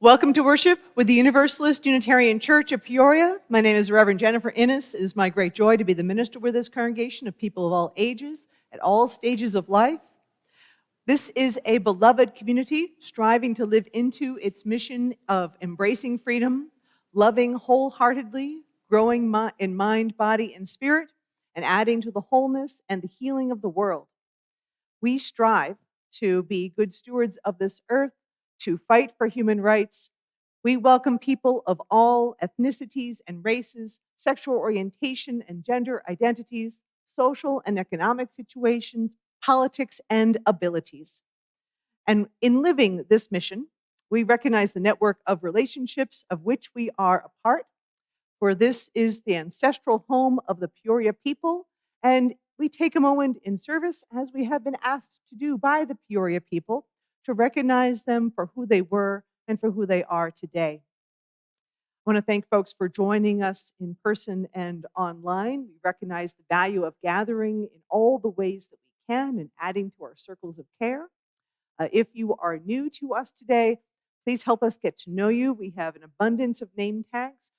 Welcome to worship with the Universalist Unitarian Church of Peoria. My name is Reverend Jennifer Innes. It is my great joy to be the minister with this congregation of people of all ages at all stages of life. This is a beloved community striving to live into its mission of embracing freedom, loving wholeheartedly, growing in mind, body, and spirit, and adding to the wholeness and the healing of the world. We strive to be good stewards of this earth, to fight for human rights. We welcome people of all ethnicities and races, sexual orientation and gender identities, social and economic situations, politics and abilities. And in living this mission, we recognize the network of relationships of which we are a part, for this is the ancestral home of the Peoria people, and we take a moment in service, as we have been asked to do by the Peoria people, to recognize them for who they were and for who they are today. I want to thank folks for joining us in person and online. We recognize the value of gathering in all the ways that we can and adding to our circles of care. If you are new to us today, please help us get to know you. We have an abundance of name tags.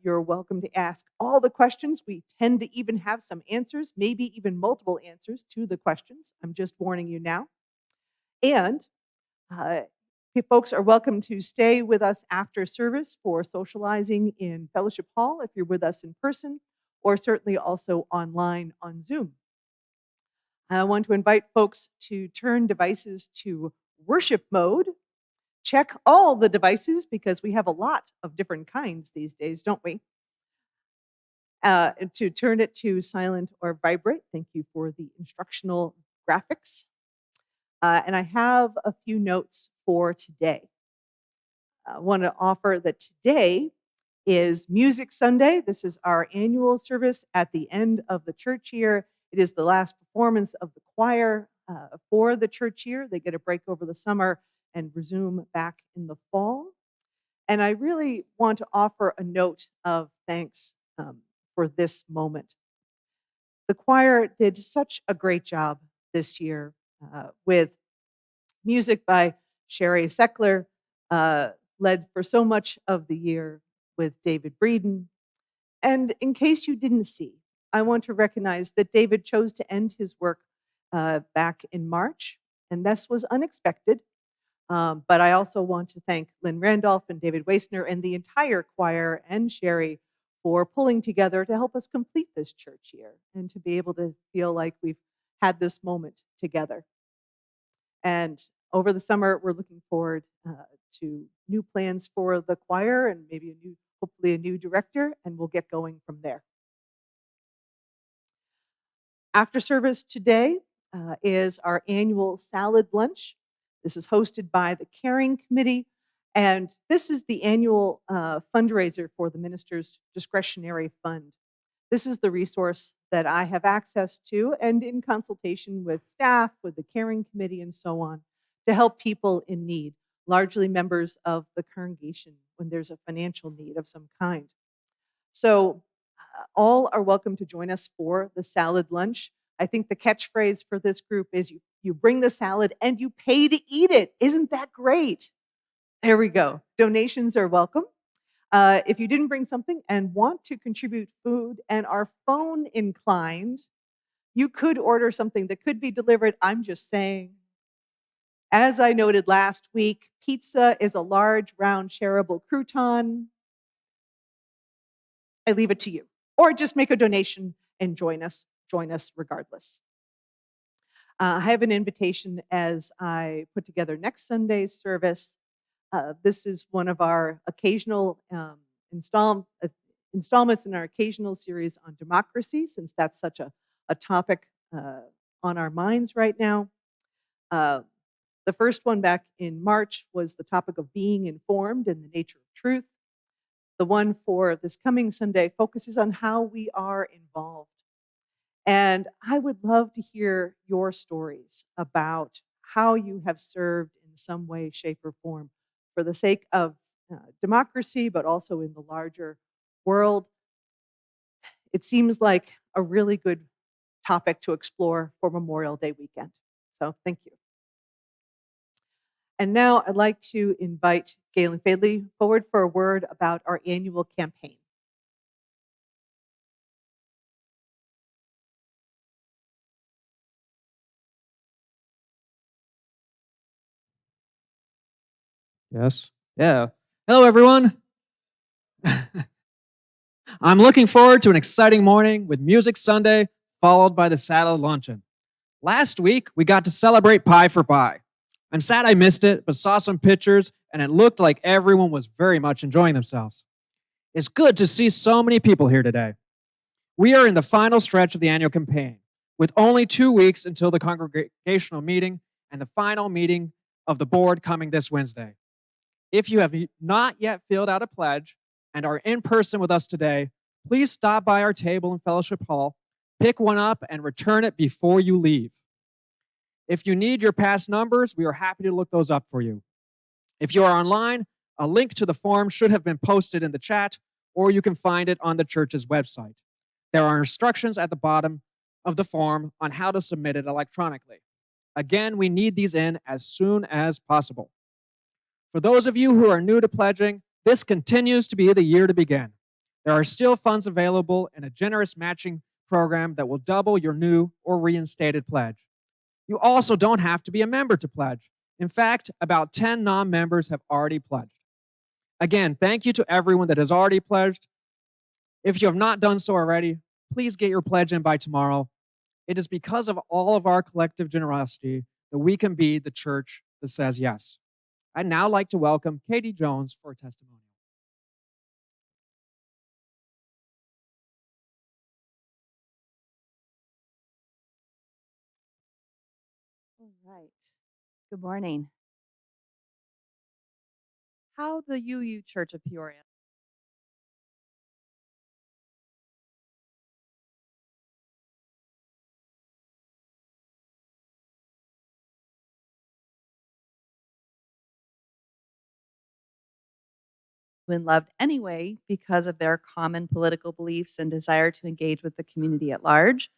You're welcome to ask all the questions. We tend to even have some answers, maybe even multiple answers to the questions. I'm just warning you now. And folks are welcome to stay with us after service for socializing in Fellowship Hall if you're with us in person, or certainly also online on Zoom. I want to invite folks to turn devices to worship mode. Check all the devices because we have a lot of different kinds these days, don't we? To turn it to silent or vibrate. Thank you for the instructional graphics. And I have a few notes for today. I want to offer that today is Music Sunday. This is our annual service at the end of the church year. It is the last performance of the choir for the church year. They get a break over the summer and resume back in the fall. And I really want to offer a note of thanks for this moment. The choir did such a great job this year with music by Sherry Seckler, led for so much of the year with David Breeden. And in case you didn't see, I want to recognize that David chose to end his work back in March, and this was unexpected. But I also want to thank Lynn Randolph and David Waisner and the entire choir and Sherry for pulling together to help us complete this church year and to be able to feel like we've had this moment together. And over the summer, we're looking forward to new plans for the choir and maybe hopefully a new director, and we'll get going from there. After service today is our annual salad lunch. This is hosted by the Caring Committee, and this is the annual fundraiser for the minister's discretionary fund. This is the resource that I have access to, and in consultation with staff, with the Caring Committee, and so on, to help people in need, largely members of the congregation, when there's a financial need of some kind. So all are welcome to join us for the salad lunch. I think the catchphrase for this group is you bring the salad and you pay to eat it. Isn't that great? There we go. Donations are welcome. If you didn't bring something and want to contribute food and are phone inclined, you could order something that could be delivered. I'm just saying. As I noted last week, pizza is a large, round, shareable crouton. I leave it to you. Or just make a donation and join us regardless. I have an invitation as I put together next Sunday's service. This is one of our occasional installments in our occasional series on democracy, since that's such a topic on our minds right now. The first one back in March was the topic of being informed and the nature of truth. The one for this coming Sunday focuses on how we are involved. And I would love to hear your stories about how you have served in some way, shape, or form for the sake of democracy, but also in the larger world. It seems like a really good topic to explore for Memorial Day weekend. So thank you. And now I'd like to invite Galen Fadley forward for a word about our annual campaign. Yes. Yeah. Hello, everyone. I'm looking forward to an exciting morning with Music Sunday, followed by the salad luncheon. Last week, we got to celebrate Pie for Pie. I'm sad I missed it, but saw some pictures, and it looked like everyone was very much enjoying themselves. It's good to see so many people here today. We are in the final stretch of the annual campaign, with only 2 weeks until the congregational meeting and the final meeting of the board coming this Wednesday. If you have not yet filled out a pledge and are in person with us today, please stop by our table in Fellowship Hall, pick one up, and return it before you leave. If you need your past numbers, we are happy to look those up for you. If you are online, a link to the form should have been posted in the chat, or you can find it on the church's website. There are instructions at the bottom of the form on how to submit it electronically. Again, we need these in as soon as possible. For those of you who are new to pledging, this continues to be the year to begin. There are still funds available in a generous matching program that will double your new or reinstated pledge. You also don't have to be a member to pledge. In fact, about 10 non-members have already pledged. Again, thank you to everyone that has already pledged. If you have not done so already, please get your pledge in by tomorrow. It is because of all of our collective generosity that we can be the church that says yes. I'd now like to welcome Katie Jones for a testimonial. All right. Good morning. How the UU Church of Peoria been loved anyway because of their common political beliefs and desire to engage with the community at large.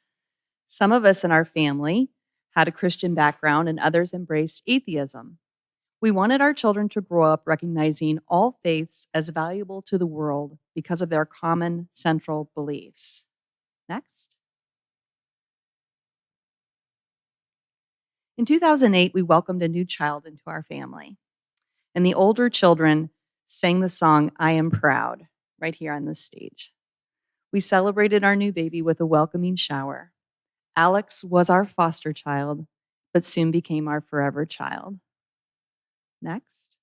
Some of us in our family had a Christian background and others embraced atheism. We wanted our children to grow up recognizing all faiths as valuable to the world because of their common central beliefs. Next. In 2008, we welcomed a new child into our family, and the older children sang the song, I Am Proud, right here on this stage. We celebrated our new baby with a welcoming shower. Alex was our foster child, but soon became our forever child. Next.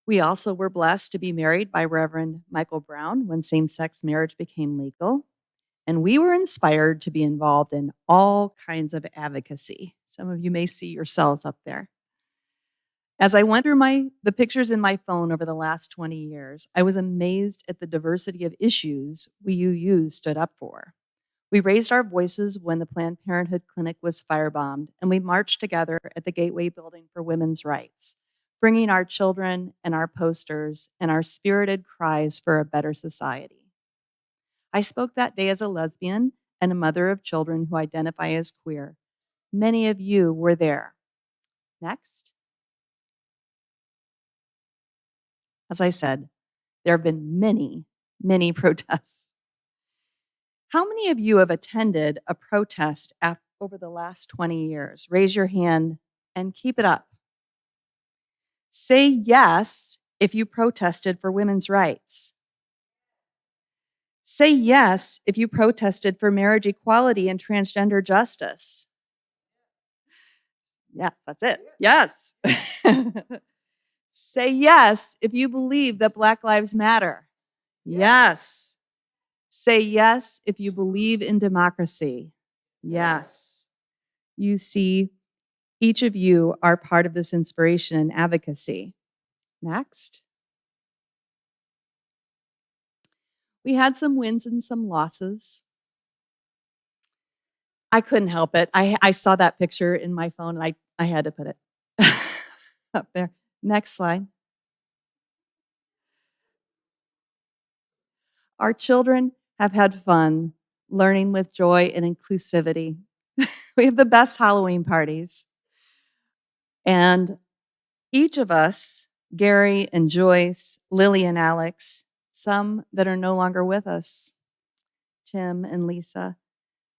We also were blessed to be married by Reverend Michael Brown when same-sex marriage became legal. And we were inspired to be involved in all kinds of advocacy. Some of you may see yourselves up there. As I went through the pictures in my phone over the last 20 years, I was amazed at the diversity of issues we UU stood up for. We raised our voices when the Planned Parenthood clinic was firebombed, and we marched together at the Gateway Building for women's rights, bringing our children and our posters and our spirited cries for a better society. I spoke that day as a lesbian and a mother of children who identify as queer. Many of you were there. Next. As I said, there have been many, many protests. How many of you have attended a protest over the last 20 years? Raise your hand and keep it up. Say yes if you protested for women's rights. Say yes if you protested for marriage equality and transgender justice. Yes, that's it. Yes. Say yes if you believe that Black Lives Matter. Yes. Say yes if you believe in democracy. Yes. You see, each of you are part of this inspiration and advocacy. Next. We had some wins and some losses. I couldn't help it. I saw that picture in my phone and I had to put it up there. Next slide. Our children have had fun learning with joy and inclusivity. We have the best Halloween parties. And each of us, Gary and Joyce, Lily and Alex, some that are no longer with us, Tim and Lisa,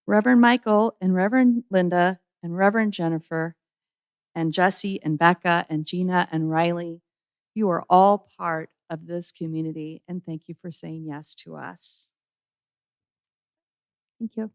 Reverend Michael and Reverend Linda and Reverend Jennifer and Jesse and Becca and Gina and Riley, you are all part of this community, and thank you for saying yes to us. Thank you.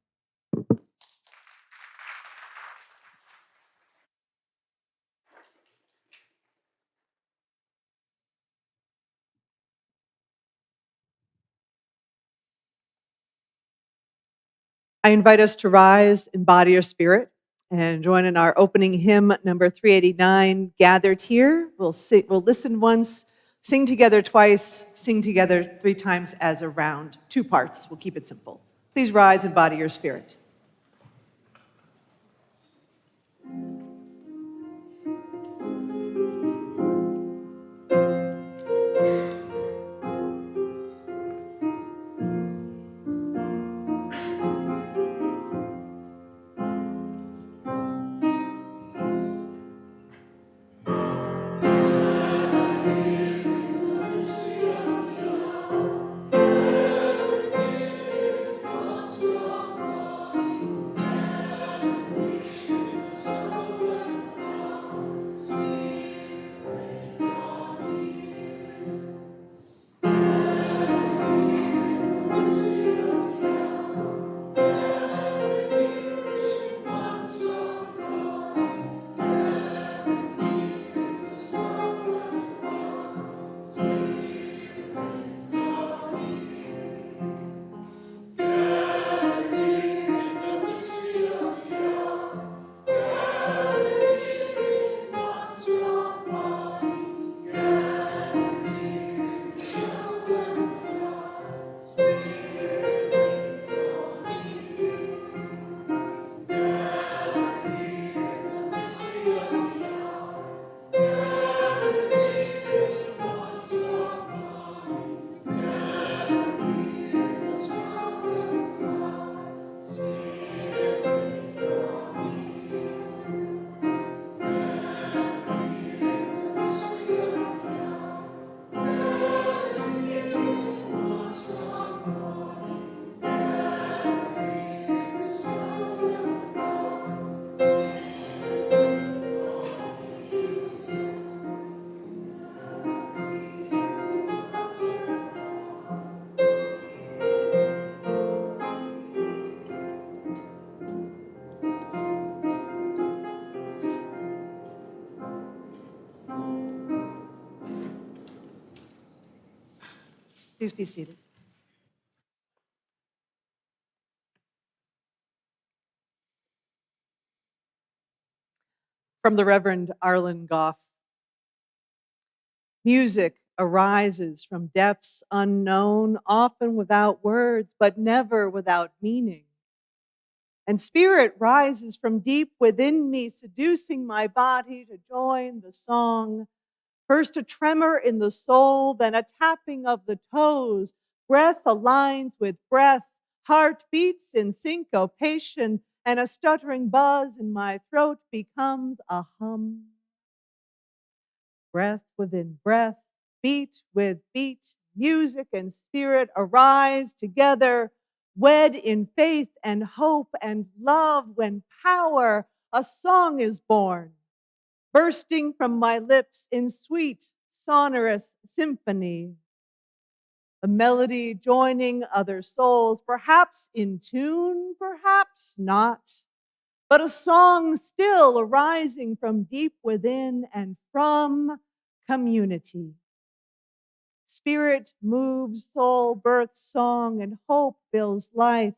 I invite us to rise, embody your spirit, and join in our opening hymn, number 389, Gathered Here. We'll listen once, sing together twice, sing together 3 times as a round. 2 parts. We'll keep it simple. Please rise, embody your spirit. Please be seated. From the Reverend Arlen Goff. Music arises from depths unknown, often without words, but never without meaning. And spirit rises from deep within me, seducing my body to join the song. First a tremor in the soul, then a tapping of the toes. Breath aligns with breath, heart beats in syncopation, and a stuttering buzz in my throat becomes a hum. Breath within breath, beat with beat, music and spirit arise together, wed in faith and hope and love. When power, a song is born, bursting from my lips in sweet, sonorous symphony. A melody joining other souls, perhaps in tune, perhaps not, but a song still arising from deep within and from community. Spirit moves, soul births song, and hope builds life.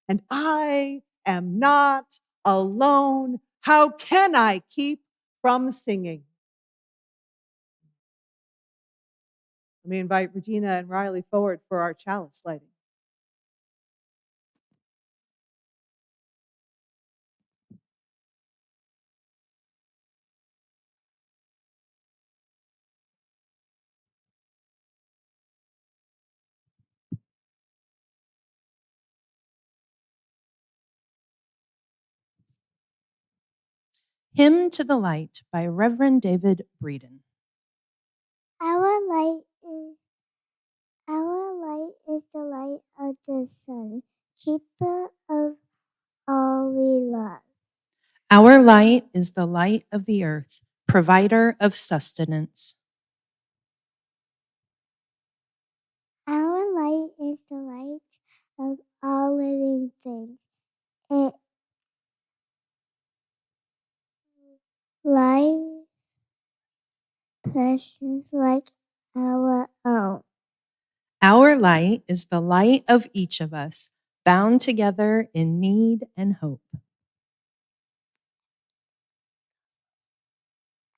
And I am not alone. How can I keep from singing? Let me invite Regina and Riley forward for our chalice lighting. Hymn to the Light by Reverend David Breeden. Our light is the light of the sun, keeper of all we love. Our light is the light of the earth, provider of sustenance. Our light is the light of all living things. It light precious like our own. Our light is the light of each of us, bound together in need and hope.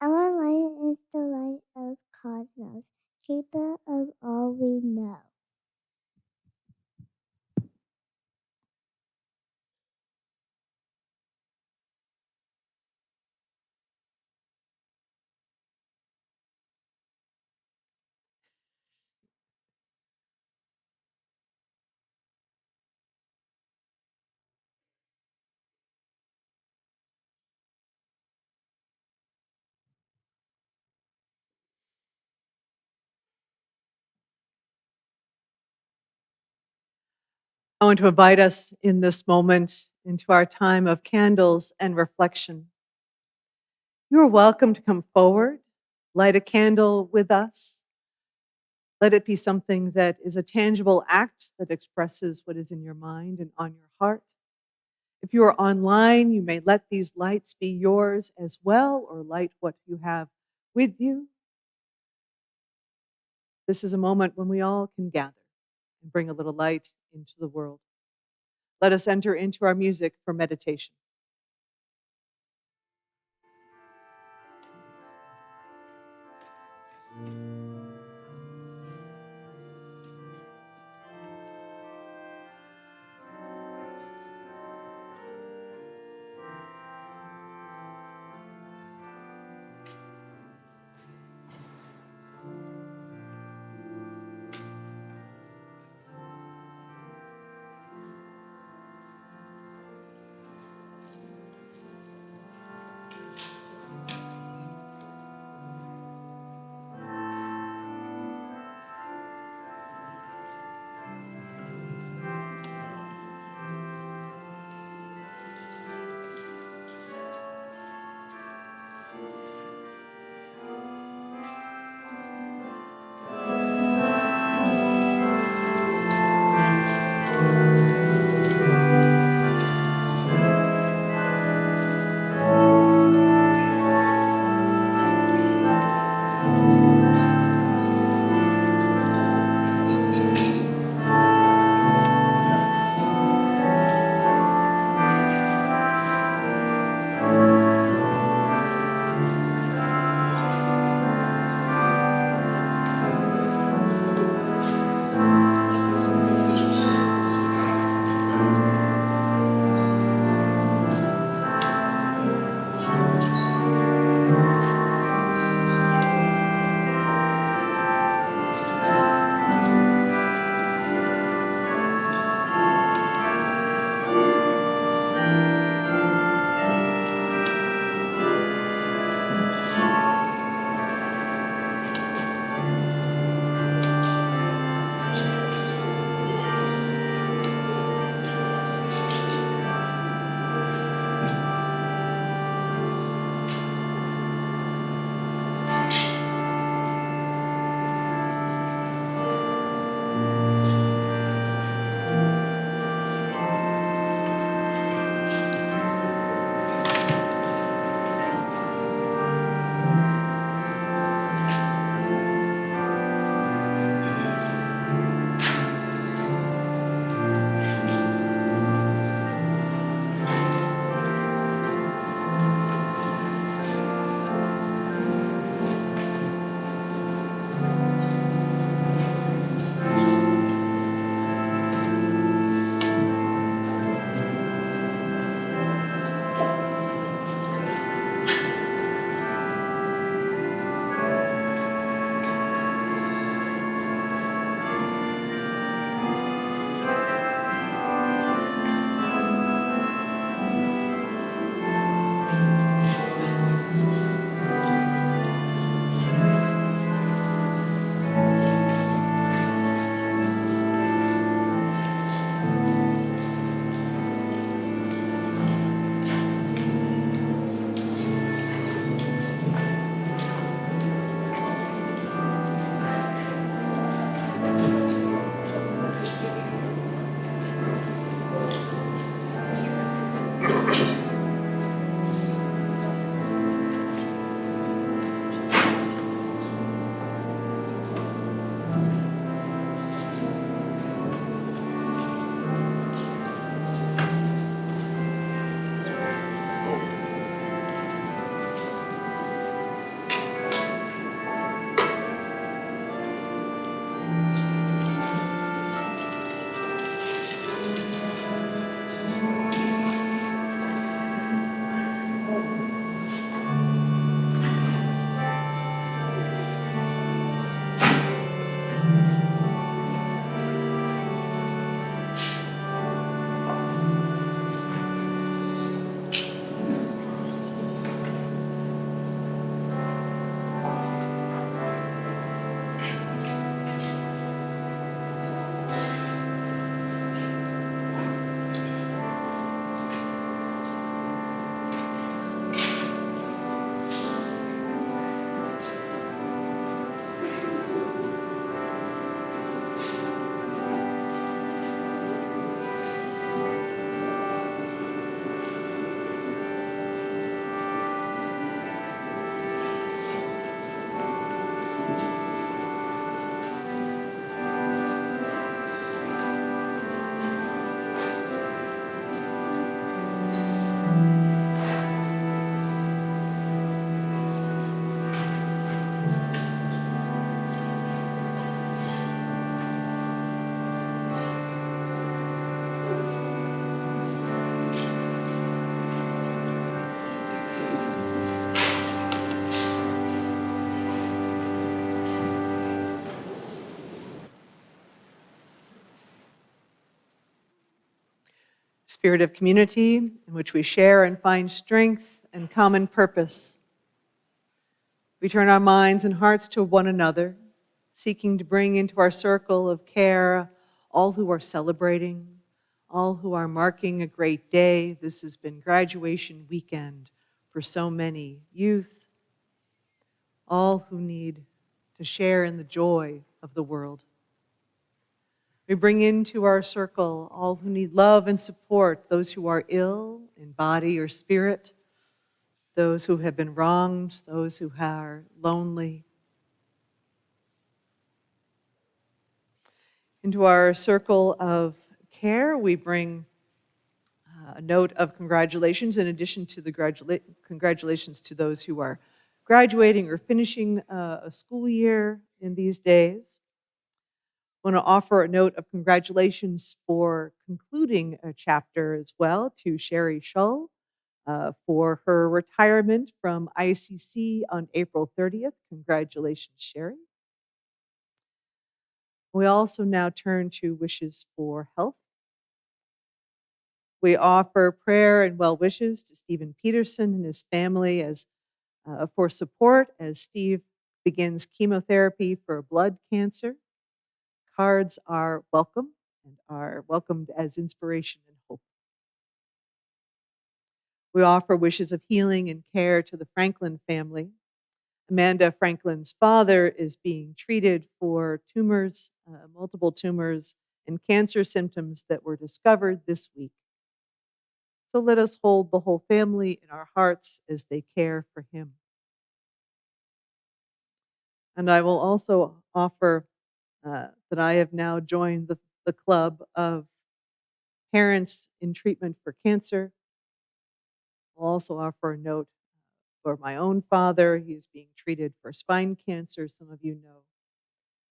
Our light is the light of cosmos, keeper of all we know. I want to invite us in this moment into our time of candles and reflection. You are welcome to come forward, light a candle with us. Let it be something that is a tangible act that expresses what is in your mind and on your heart. If you are online, you may let these lights be yours as well, or light what you have with you. This is a moment when we all can gather and bring a little light into the world. Let us enter into our music for meditation. Spirit of community in which we share and find strength and common purpose. We turn our minds and hearts to one another, seeking to bring into our circle of care all who are celebrating, all who are marking a great day. This has been graduation weekend for so many youth, all who need to share in the joy of the world. We bring into our circle all who need love and support, those who are ill in body or spirit, those who have been wronged, those who are lonely. Into our circle of care, we bring a note of congratulations in addition to the congratulations to those who are graduating or finishing a school year in these days. I want to offer a note of congratulations for concluding a chapter as well to Sherry Shull for her retirement from ICC on April 30th. Congratulations, Sherry. We also now turn to wishes for health. We offer prayer and well wishes to Stephen Peterson and his family as for support as Steve begins chemotherapy for blood cancer. Cards are welcome and are welcomed as inspiration and hope. We offer wishes of healing and care to the Franklin family. Amanda Franklin's father is being treated for tumors, multiple tumors, and cancer symptoms that were discovered this week. So let us hold the whole family in our hearts as they care for him. And I will also offer that I have now joined the club of parents in treatment for cancer. I'll also offer a note for my own father. He is being treated for spine cancer, some of you know,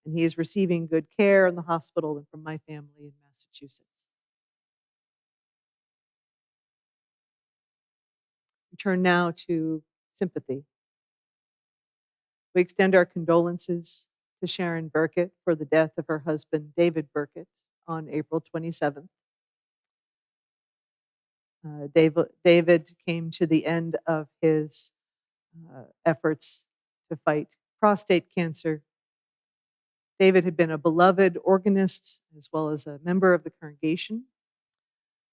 and he is receiving good care in the hospital and from my family in Massachusetts. We turn now to sympathy. We extend our condolences to Sharon Burkett for the death of her husband, David Burkett, on April 27th. David came to the end of his efforts to fight prostate cancer. David had been a beloved organist as well as a member of the congregation.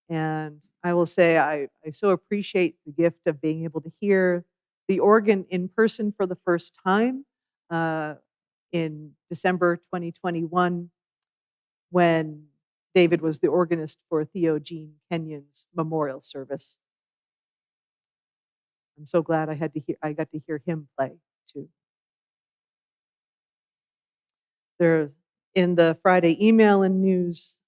And I will say I so appreciate the gift of being able to hear the organ in person for the first time in December 2021 when David was the organist for Theo Jean Kenyon's memorial service. I'm so glad I got to hear him play too. There, in the Friday email and news,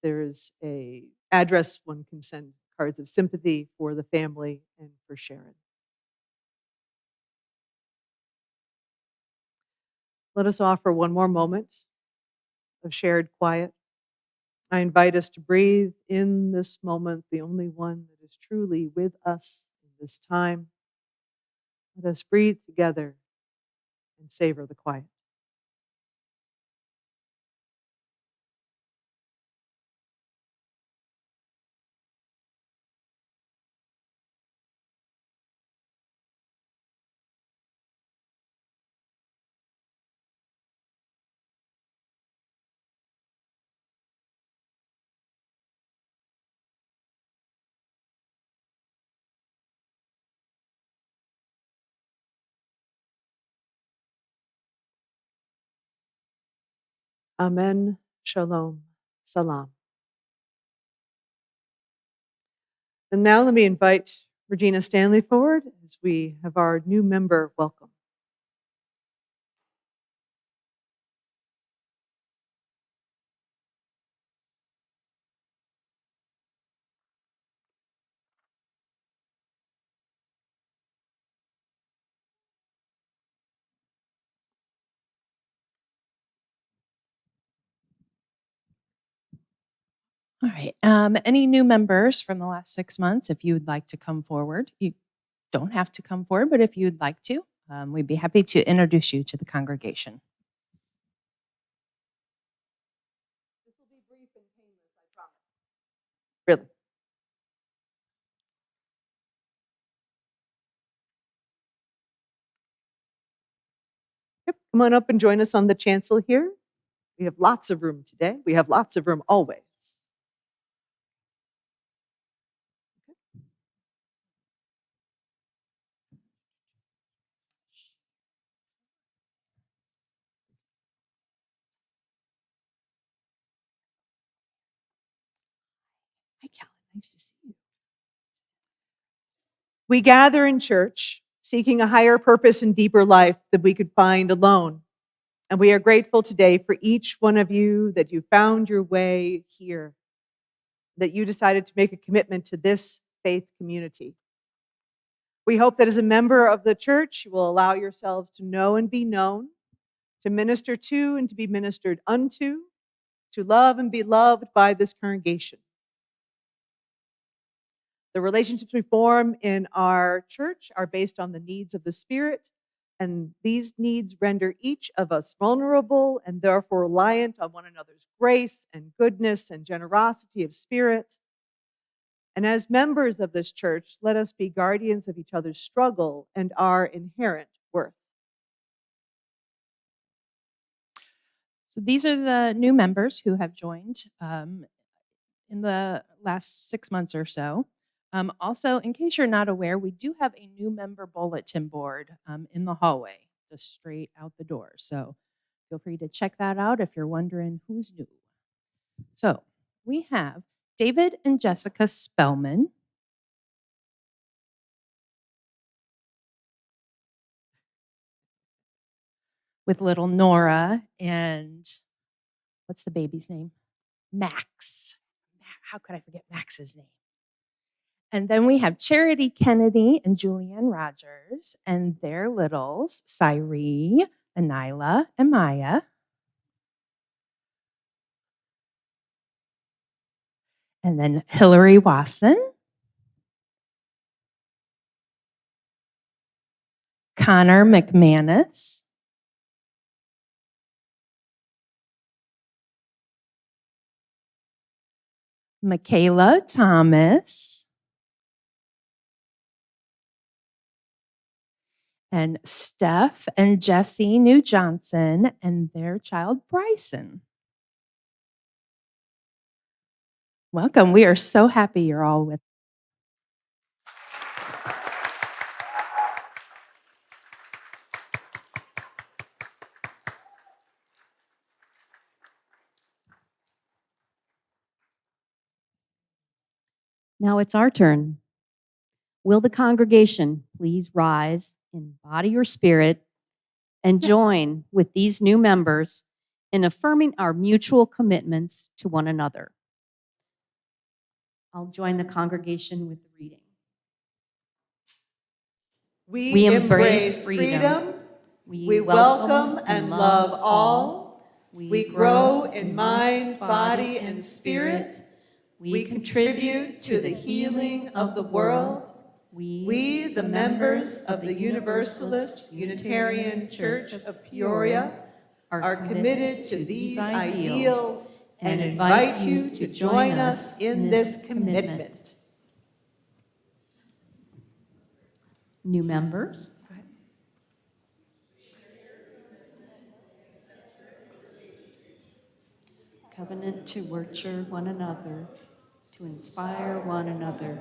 there is a address one can send cards of sympathy for the family and for Sharon. Let us offer one more moment of shared quiet. I invite us to breathe in this moment, the only one that is truly with us in this time. Let us breathe together and savor the quiet. Amen. Shalom. Salam. And now let me invite Regina Stanley forward as we have our new member welcome. All right. Any new members from the last 6 months, if you would like to come forward, you don't have to come forward, but if you would like to, we'd be happy to introduce you to the congregation. This will be brief and painless, I promise. Really. Come on up and join us on the chancel here. We have lots of room today. We have lots of room always. Hi, Callie. Nice to see you. We gather in church seeking a higher purpose and deeper life than we could find alone. And we are grateful today for each one of you that you found your way here, that you decided to make a commitment to this faith community. We hope that as a member of the church, you will allow yourselves to know and be known, to minister to and to be ministered unto, to love and be loved by this congregation. The relationships we form in our church are based on the needs of the Spirit, and these needs render each of us vulnerable and therefore reliant on one another's grace and goodness and generosity of spirit. And as members of this church, let us be guardians of each other's struggle and our inherent worth. So these are the new members who have joined in the last 6 months or so. Also, in case you're not aware, we do have a new member bulletin board in the hallway, just straight out the door. So feel free to check that out if you're wondering who's new. So we have David and Jessica Spellman. With little Nora and what's the baby's name? Max. How could I forget Max's name? And then we have Charity Kennedy and Julianne Rogers and their littles, Cyree, Anila, and Maya. And then Hillary Wasson, Connor McManus, Michaela Thomas, and Steph and Jesse New Johnson and their child Bryson. Welcome. We are so happy you're all with us. Now it's our turn. Will the congregation please rise in body or spirit and join with these new members in affirming our mutual commitments to one another? I'll join the congregation with the reading. We embrace freedom. We welcome and love all. We grow in mind, body, and spirit. We contribute to the healing of the world. We, the members of the Universalist Unitarian Church of Peoria, are committed to these ideals and invite you to join us in this commitment. New members. Covenant to nurture one another, to inspire one another,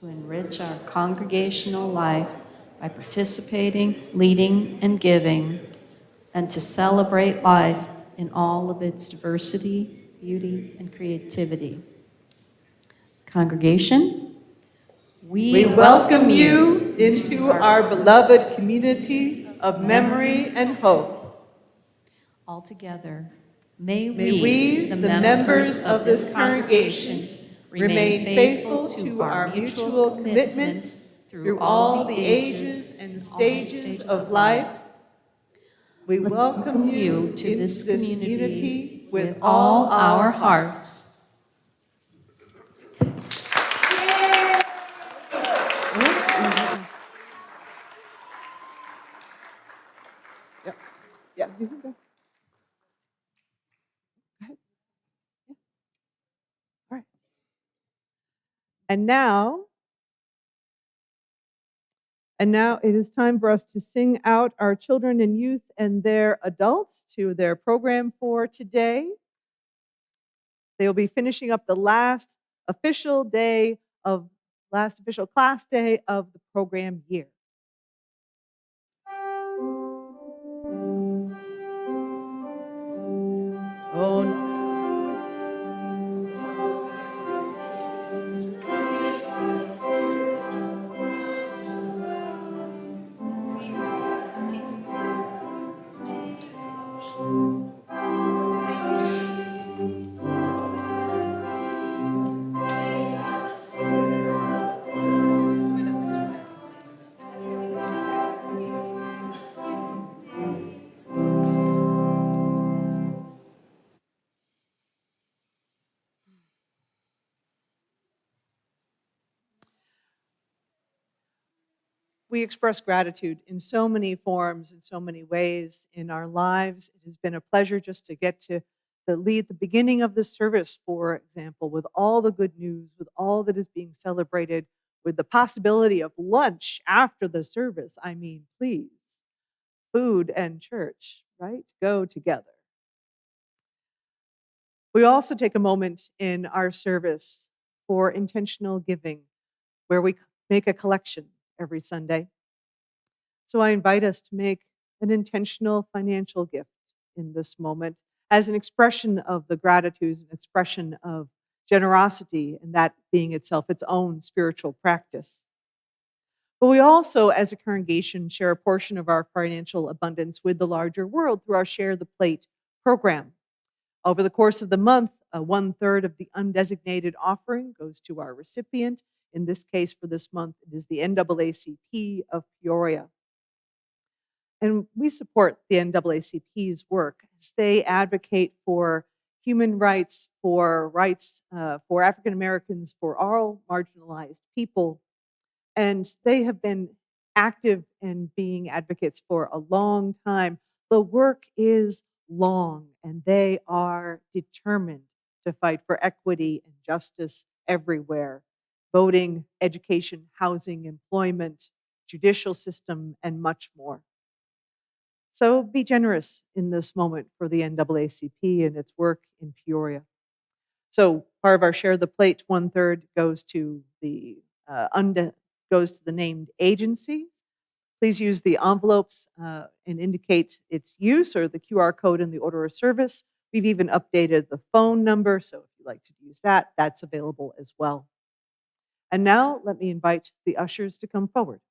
to enrich our congregational life by participating, leading, and giving, and to celebrate life in all of its diversity, beauty, and creativity. Congregation, We welcome you into our beloved community of memory and hope. all together, may May we, the members of this congregation, remain faithful to our mutual commitments through all the ages and stages of life. We welcome you to this community with all our hearts. Yeah, you can go. Go ahead. Yeah. All right. And now, And now it is time for us to sing out our children and youth and their adults to their program for today. They will be finishing up the last official class day of the program year. Oh, we express gratitude in so many forms, in so many ways in our lives. It has been a pleasure just to get to lead the beginning of this service, for example, with all the good news, with all that is being celebrated, with the possibility of lunch after the service. I mean, please, food and church, right, go together. We also take a moment in our service for intentional giving, where we make a collection every Sunday. So I invite us to make an intentional financial gift in this moment as an expression of the gratitude, an expression of generosity, and that being itself its own spiritual practice. But we also, as a congregation, share a portion of our financial abundance with the larger world through our Share the Plate program. Over the course of the month, 1/3 of the undesignated offering goes to our recipient. In this case, for this month, it is the NAACP of Peoria. And we support the NAACP's work as they advocate for human rights, for African Americans, for all marginalized people. And they have been active in being advocates for a long time. The work is long, and they are determined to fight for equity and justice everywhere: voting, education, housing, employment, judicial system, and much more. So be generous in this moment for the NAACP and its work in Peoria. So part of our Share the Plate, 1/3 goes to the named agencies. Please use the envelopes and indicate its use, or the QR code in the order of service. We've even updated the phone number, so if you'd like to use that, that's available as well. And now let me invite the ushers to come forward.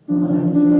Amen.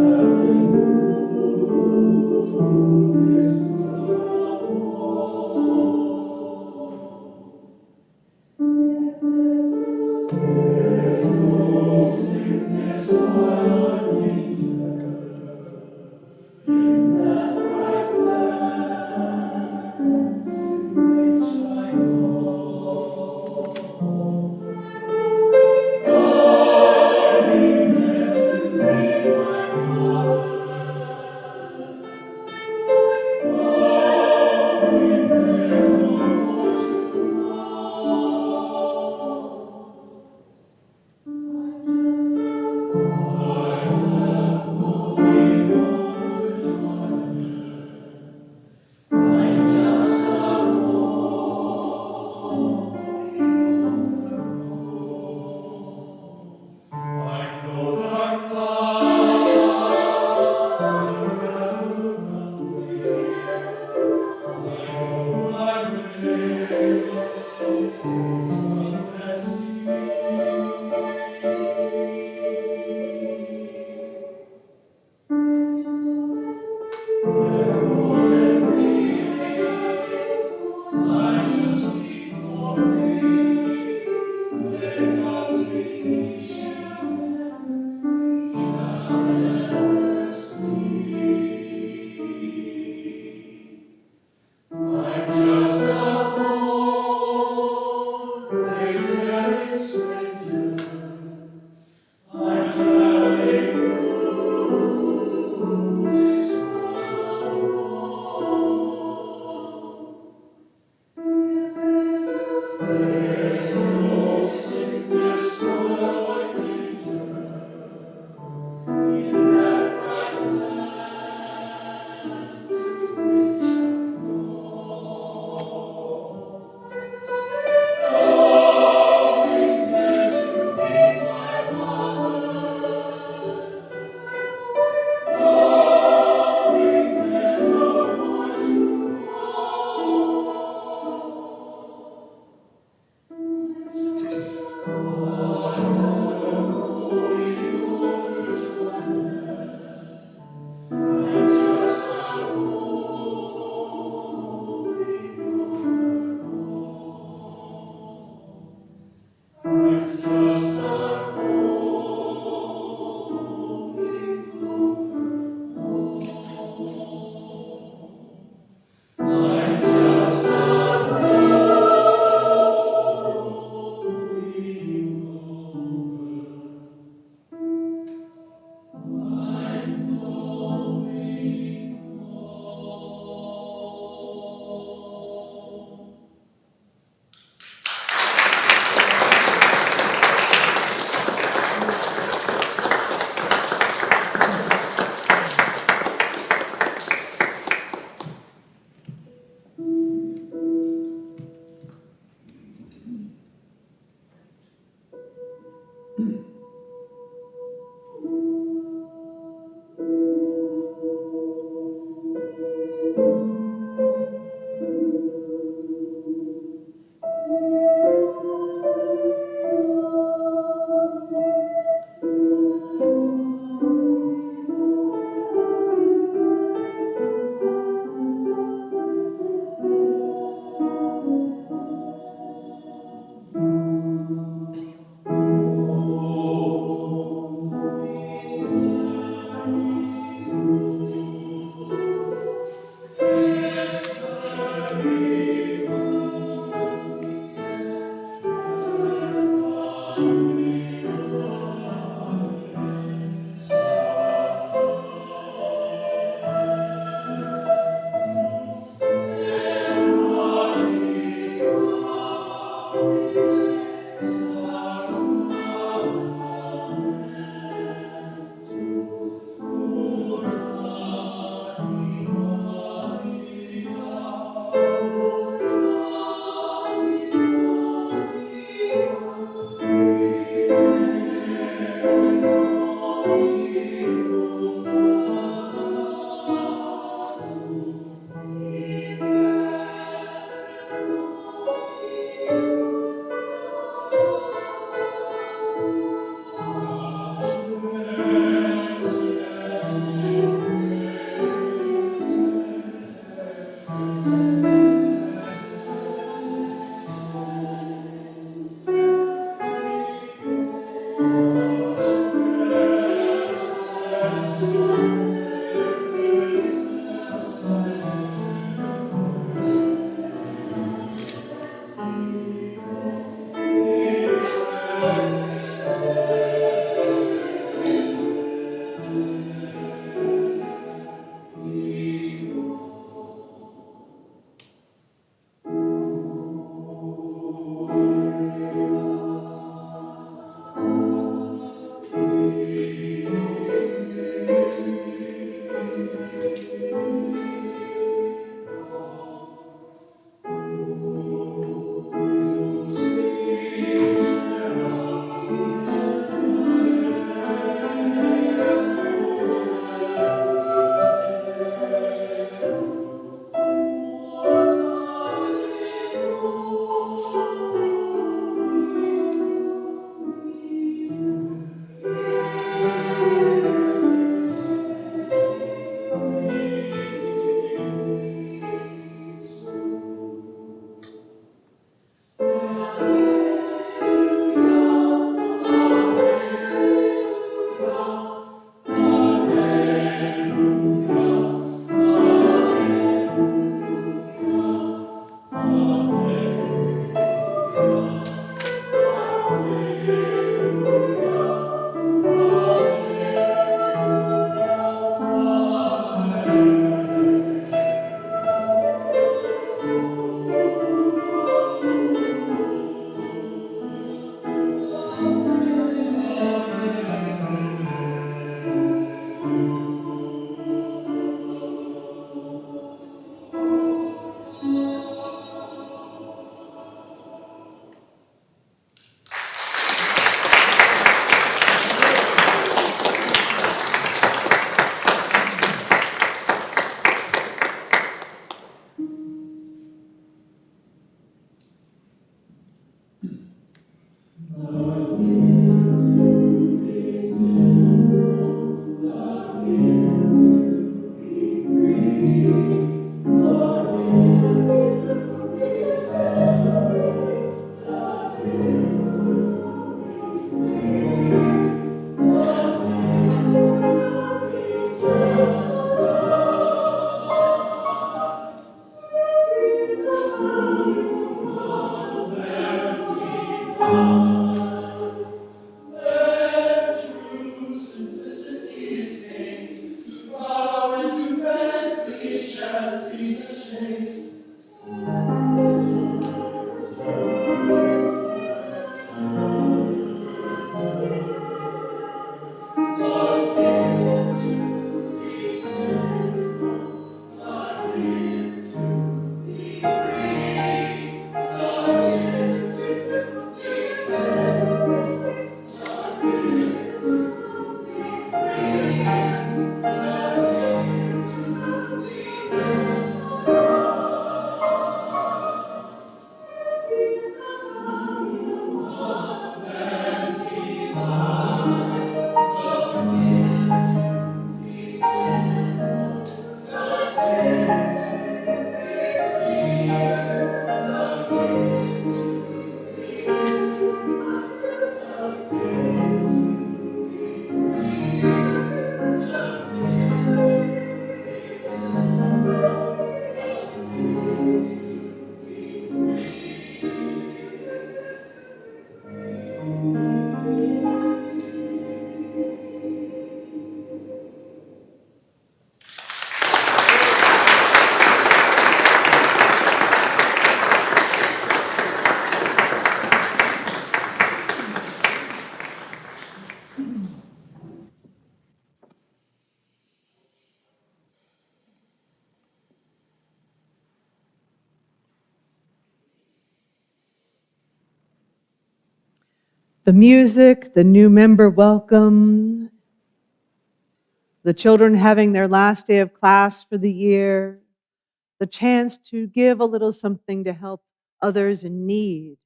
The music, the new member welcome, the children having their last day of class for the year, the chance to give a little something to help others in need.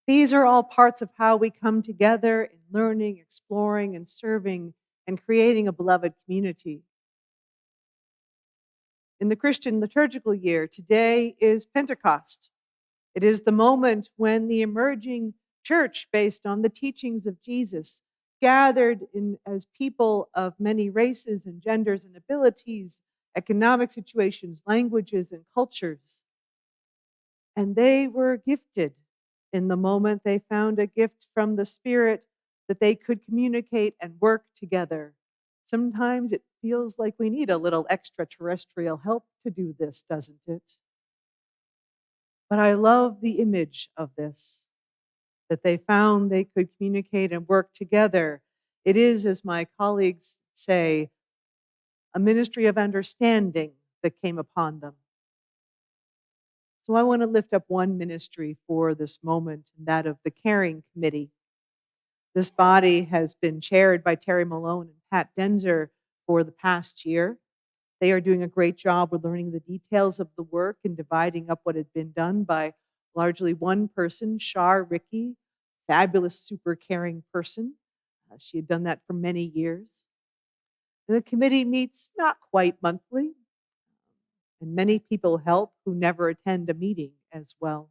These are all parts of how we come together in learning, exploring, and serving, and creating a beloved community. In the Christian liturgical year, today is Pentecost. It is the moment when the emerging church, based on the teachings of Jesus, gathered as people of many races and genders and abilities, economic situations, languages, and cultures. And they were gifted in the moment they found a gift from the Spirit that they could communicate and work together. Sometimes it feels like we need a little extraterrestrial help to do this, doesn't it? But I love the image of this, that they found they could communicate and work together. It is, as my colleagues say, a ministry of understanding that came upon them. So I want to lift up one ministry for this moment, and that of the Caring Committee. This body has been chaired by Terry Malone and Pat Denzer for the past year. They are doing a great job with learning the details of the work and dividing up what had been done by largely one person, Shar Ricky, fabulous, super caring person. She had done that for many years. And the committee meets not quite monthly, and many people help who never attend a meeting as well.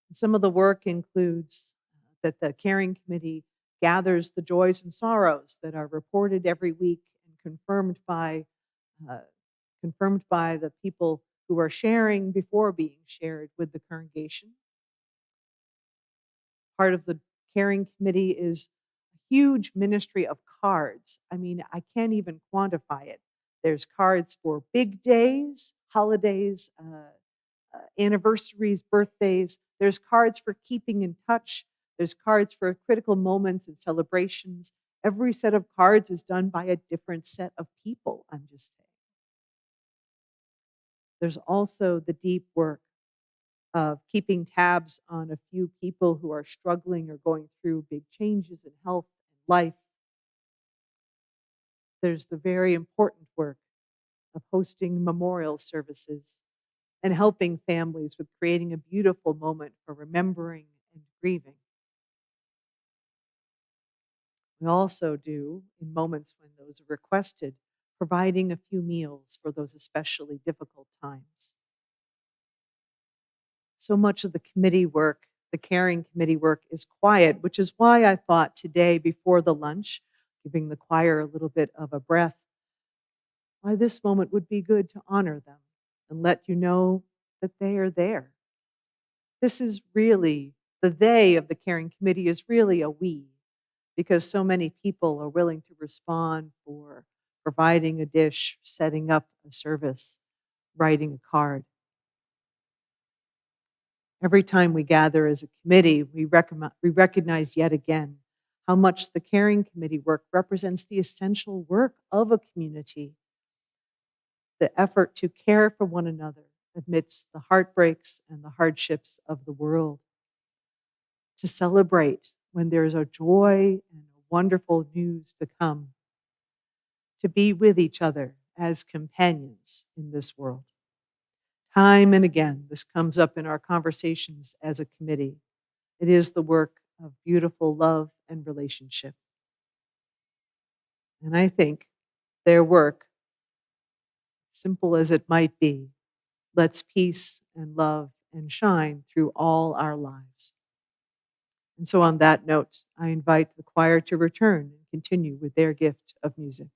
And some of the work includes that the Caring Committee gathers the joys and sorrows that are reported every week and uh, confirmed by the people who are sharing before being shared with the congregation. Part of the Caring Committee is a huge ministry of cards. I mean, I can't even quantify it. There's cards for big days, holidays, anniversaries, birthdays. There's cards for keeping in touch. There's cards for critical moments and celebrations. Every set of cards is done by a different set of people, I'm just saying. There's also the deep work of keeping tabs on a few people who are struggling or going through big changes in health and life. There's the very important work of hosting memorial services and helping families with creating a beautiful moment for remembering and grieving. We also do, in moments when those are requested, providing a few meals for those especially difficult times. So much of the committee work, the Caring Committee work, is quiet, which is why I thought today before the lunch, giving the choir a little bit of a breath, why this moment would be good to honor them and let you know that they are there. This is really, the they of the Caring Committee is really a we, because so many people are willing to respond for providing a dish, setting up a service, writing a card. Every time we gather as a committee, we recognize yet again how much the Caring Committee work represents the essential work of a community, the effort to care for one another amidst the heartbreaks and the hardships of the world, to celebrate when there's a joy and a wonderful news to come, to be with each other as companions in this world. Time and again, this comes up in our conversations as a committee. It is the work of beautiful love and relationship. And I think their work, simple as it might be, lets peace and love and shine through all our lives. And so, on that note, I invite the choir to return and continue with their gift of music.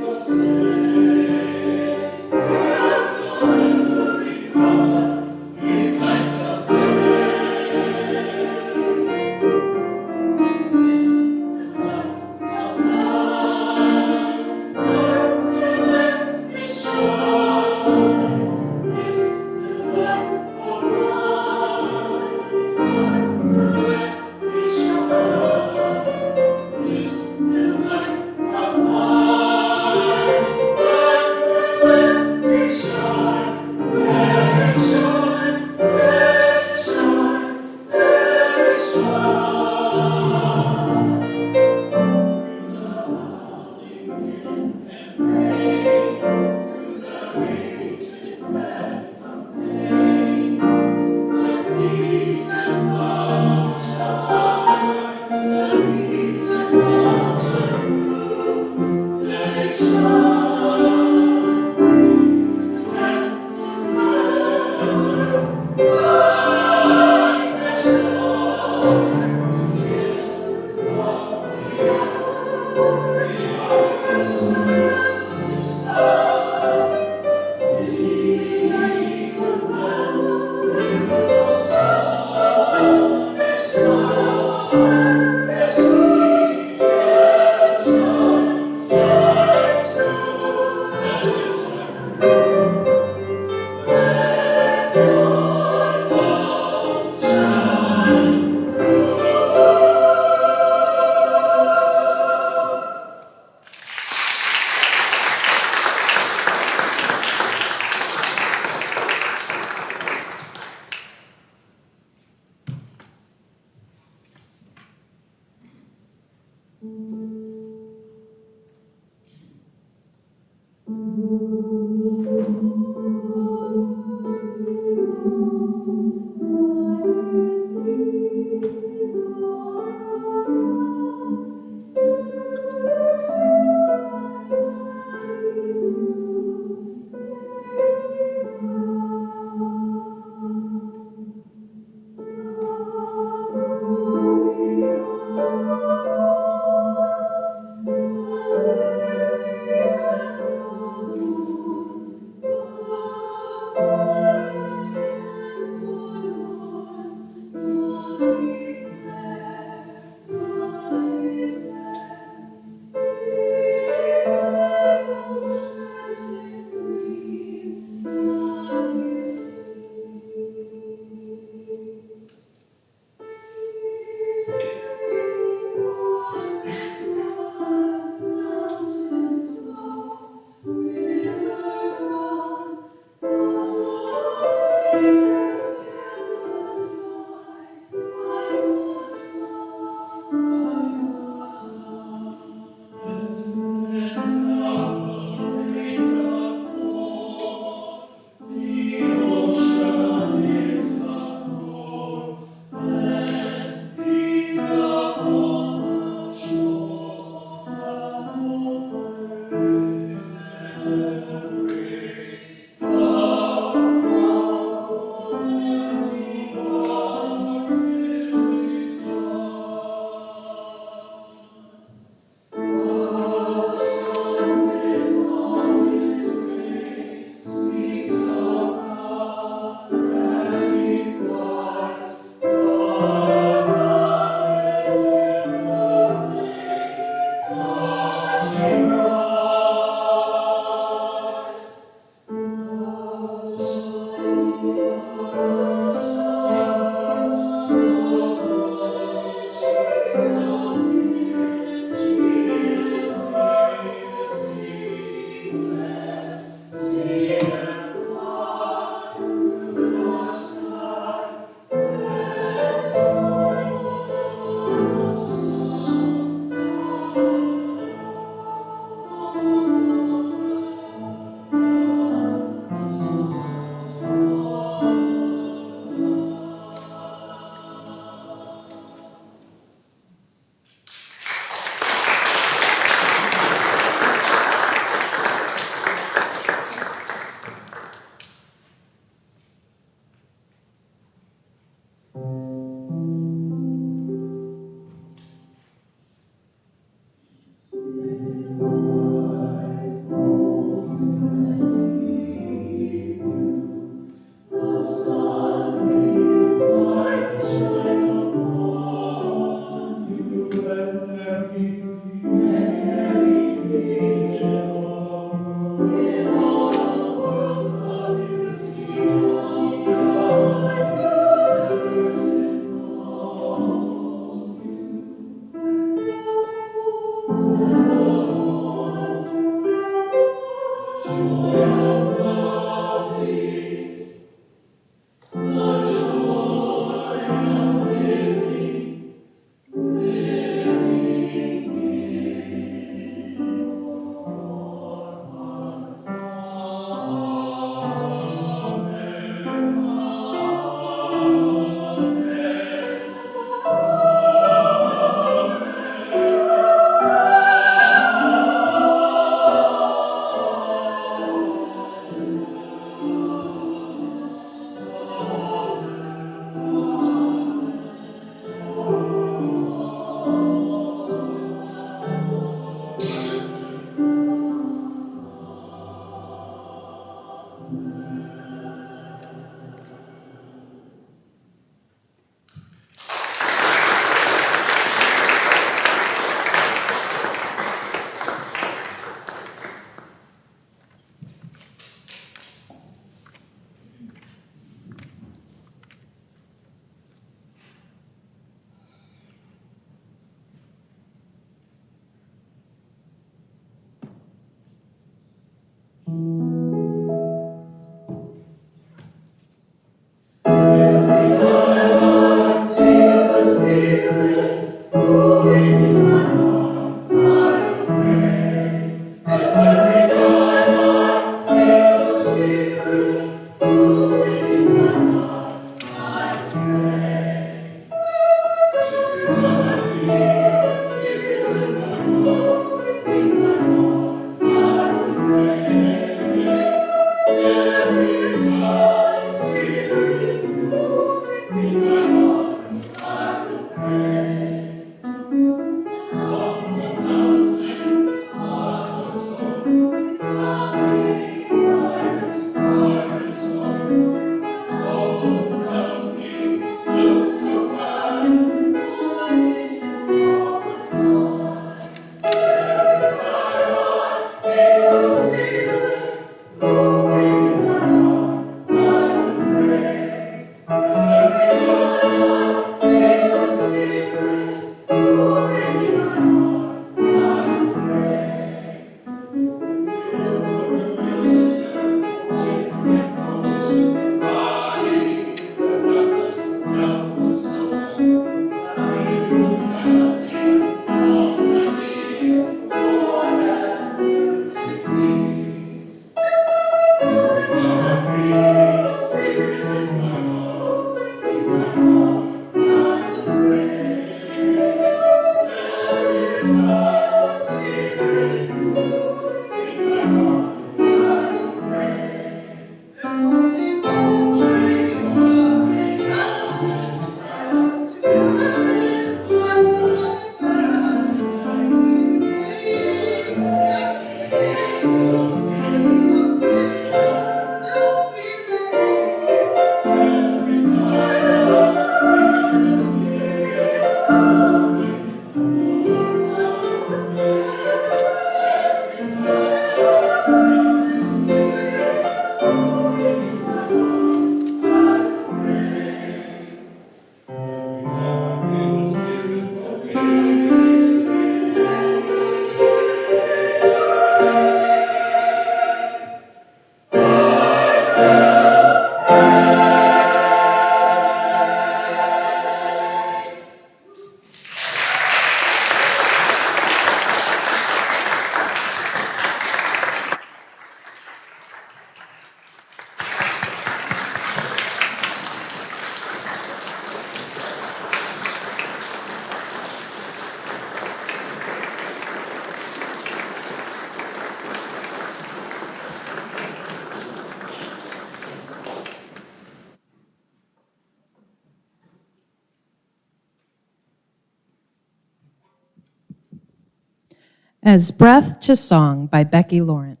As Breath to Song by Becky Laurent.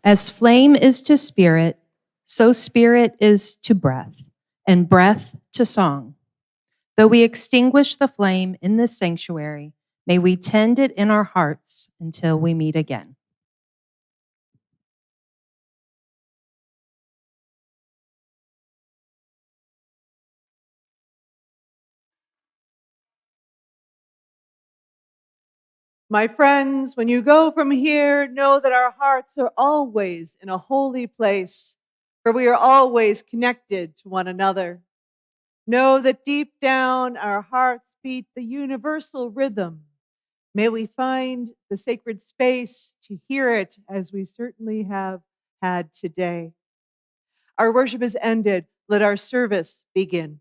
As flame is to spirit, so spirit is to breath, and breath to song. Though we extinguish the flame in this sanctuary, may we tend it in our hearts until we meet again. My friends, when you go from here, know that our hearts are always in a holy place, for we are always connected to one another. Know that deep down our hearts beat the universal rhythm. May we find the sacred space to hear it as we certainly have had today. Our worship is ended. Let our service begin.